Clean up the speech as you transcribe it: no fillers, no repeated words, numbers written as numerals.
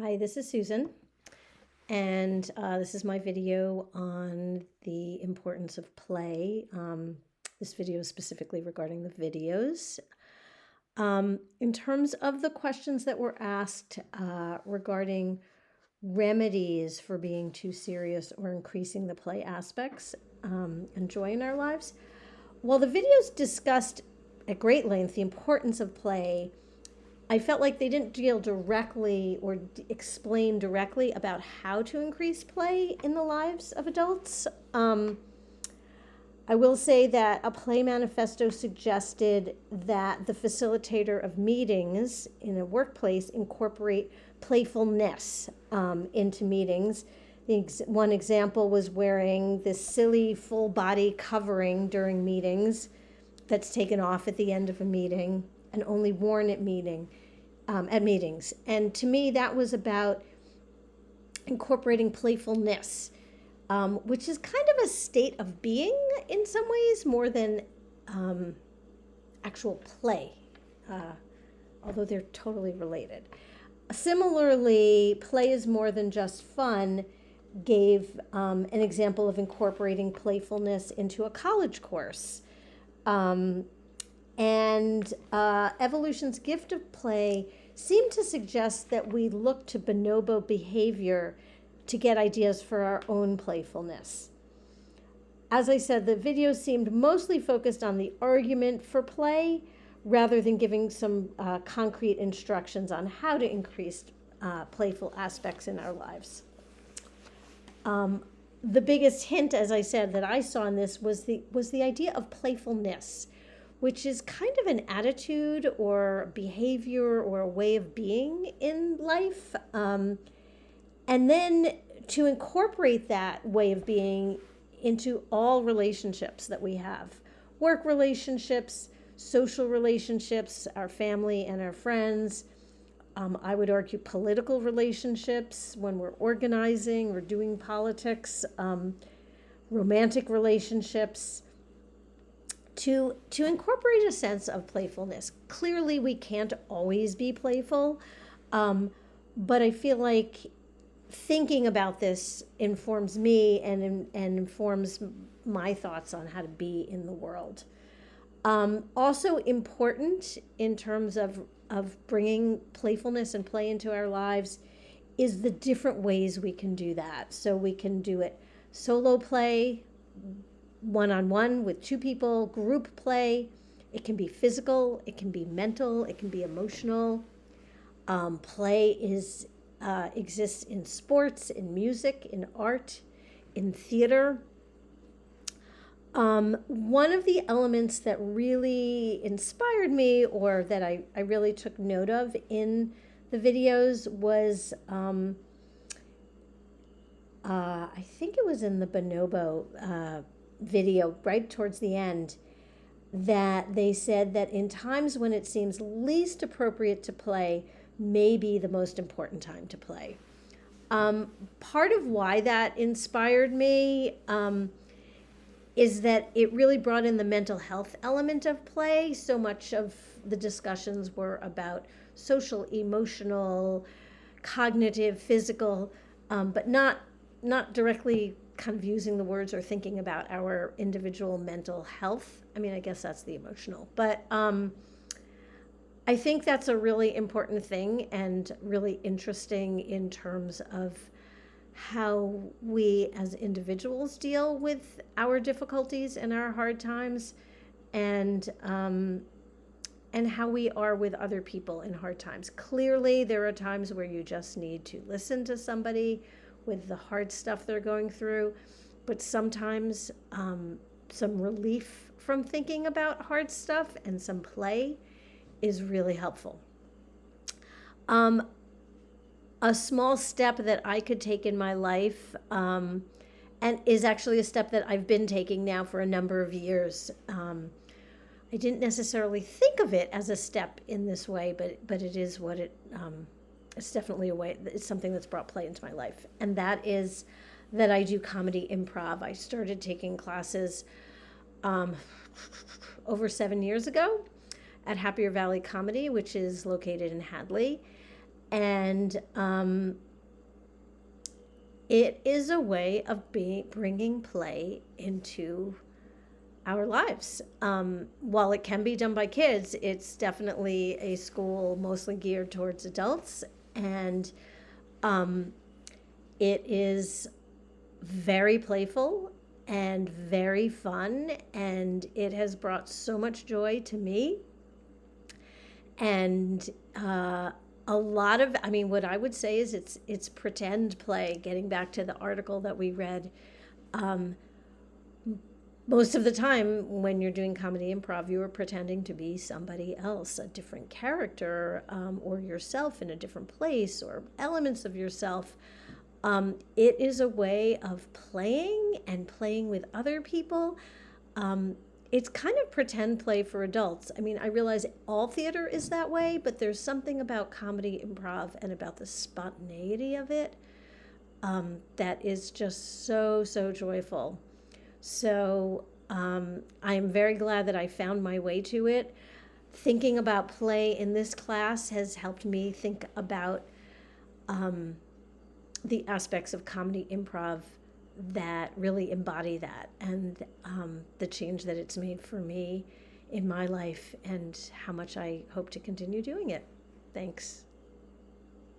Hi, this is Susan, and this is my video on the importance of play. This video is specifically regarding the videos. In terms of the questions that were asked regarding remedies for being too serious or increasing the play aspects and joy in our lives, while the videos discussed at great length the importance of play, I felt like they didn't deal directly or explain directly about how to increase play in the lives of adults. I will say that a play manifesto suggested that the facilitator of meetings in a workplace incorporate playfulness into meetings. One example was wearing this silly full body covering during meetings that's taken off at the end of a meeting and only worn at meetings. And to me, that was about incorporating playfulness, which is kind of a state of being in some ways more than actual play, although they're totally related. Similarly, play is more than just fun gave an example of incorporating playfulness into a college course. And evolution's gift of play seemed to suggest that we look to bonobo behavior to get ideas for our own playfulness. As I said, the video seemed mostly focused on the argument for play rather than giving some concrete instructions on how to increase playful aspects in our lives. The biggest hint, as I said, that I saw in this was the idea of playfulness, which is kind of an attitude or behavior or a way of being in life. And then to incorporate that way of being into all relationships that we have, work relationships, social relationships, our family and our friends. I would argue political relationships when we're organizing or doing politics, romantic relationships, to incorporate a sense of playfulness. Clearly, we can't always be playful, but I feel like thinking about this informs me and informs my thoughts on how to be in the world. Also important in terms of bringing playfulness and play into our lives is the different ways we can do that. So we can do it solo play, one-on-one with two people, group play. It can be physical, it can be mental, it can be emotional. Play exists in sports, in music, in art, in theater. One of the elements that really inspired me, or that I really took note of in the videos, was I think it was in the bonobo video right towards the end, that they said that in times when it seems least appropriate to play may be the most important time to play. Part of why that inspired me is that it really brought in the mental health element of play. So much of the discussions were about social, emotional, cognitive, physical, but not directly kind of using the words or thinking about our individual mental health. I mean, I guess that's the emotional, but I think that's a really important thing and really interesting in terms of how we as individuals deal with our difficulties and our hard times, and how we are with other people in hard times. Clearly, there are times where you just need to listen to somebody with the hard stuff they're going through, but sometimes some relief from thinking about hard stuff and some play is really helpful. A small step that I could take in my life, and is actually a step that I've been taking now for a number of years. I didn't necessarily think of it as a step in this way, but it is what it's definitely a way. It's something that's brought play into my life, and that is that I do comedy improv. I started taking classes over 7 years ago at Happier Valley Comedy, which is located in Hadley. And it is a way of bringing play into our lives. While it can be done by kids, it's definitely a school mostly geared towards adults. And it is very playful and very fun. And it has brought so much joy to me. And a lot of, I mean, what I would say is it's pretend play. Getting back to the article that we read, most of the time when you're doing comedy improv, you are pretending to be somebody else, a different character, or yourself in a different place, or elements of yourself. It is a way of playing and playing with other people. It's kind of pretend play for adults. I mean, I realize all theater is that way, but there's something about comedy improv and about the spontaneity of it that is just so, so joyful. So I am very glad that I found my way to it. Thinking about play in this class has helped me think about the aspects of comedy improv that really embody that, and the change that it's made for me in my life, and how much I hope to continue doing it. Thanks.